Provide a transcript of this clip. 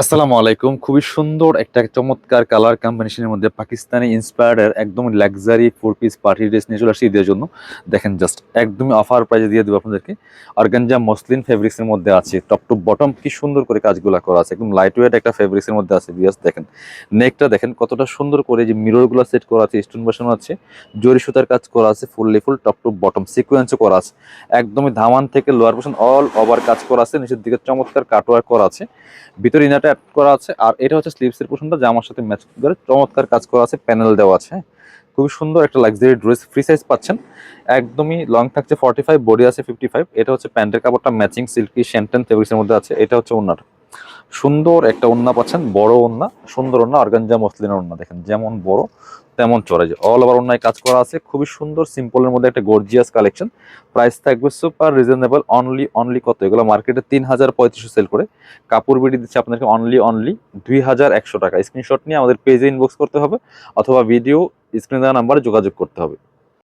আসসালামু আলাইকুম। খুবই সুন্দর একটা চমৎকার কালার কম্বিনেশনের মধ্যে পাকিস্তানি ইন্সপায়ার্ড একদম লাক্সারি 4 পিস পার্টি ড্রেস নিয়ে চলে আসছি ঈদের জন্য। দেখেন জাস্ট একদমই অফার প্রাইসে দিয়ে দেবো আপনাদেরকে। অর্গানজা মসলিন ফেব্রিক্স এর মধ্যে আছে। টপ টু বটম কি সুন্দর করে কাজগুলা করা আছে। একদম লাইট ওয়েট একটা ফেব্রিক্স এর মধ্যে আছে। ভিউয়ার্স দেখেন। নেকটা দেখেন কতটা সুন্দর করে যে মিরর গুলো সেট করা আছে, স্টোন বসানো আছে, জরি সুতার কাজ করা আছে, ফুল টপ টু বটম সিকোয়েন্সও করা আছে। একদমই ধামান থেকে লোয়ার পোর্শন অল ওভার কাজ করা আছে। নিচের দিকে চমৎকার কাটওয়ার্ক করা আছে। ভিতরে ইনারটা অ্যাড করা আছে, আর এটা হচ্ছে স্লিভসের পোর্শনটা জামার সাথে ম্যাচ করে চমৎকার কাজ করা আছে, প্যানেল দেওয়া আছে। হ্যাঁ, খুবই সুন্দর একটা লাক্সারি ড্রেস, ফ্রি সাইজ পাচ্ছেন। একদমই লং থাকছে 45, বডি আছে 55। এটা হচ্ছে প্যান্টের কাপড়টা ম্যাচিং সিল্কি শ্যান্টেন ফেব্রিক্সের মধ্যে আছে। এটা হচ্ছে ওন্নাটা, সুন্দর একটা ওন্না পাচ্ছেন, বড় ওন্না, সুন্দর ওন্না, অর্গানজা মসলিনের ওন্না দেখেন যেমন বড় তেমন চড়া, যে অল ওভার ওন্নায় কাজ করা আছে। খুবই সুন্দর সিম্পলের মধ্যে একটা গর্জিয়াস কালেকশন। প্রাইস থাকবে সুপার রিজনেবল, অনলি কত, এগুলো মার্কেটে 3,3500 সেল করে, কাপড় বিডি দিচ্ছে আপনাদেরকে অনলি 2,100 টাকা। স্ক্রিনশট নিয়ে আমাদের পেজে ইনবক্স করতে হবে অথবা ভিডিও স্ক্রিনে দেওয়া নাম্বারে যোগাযোগ করতে হবে।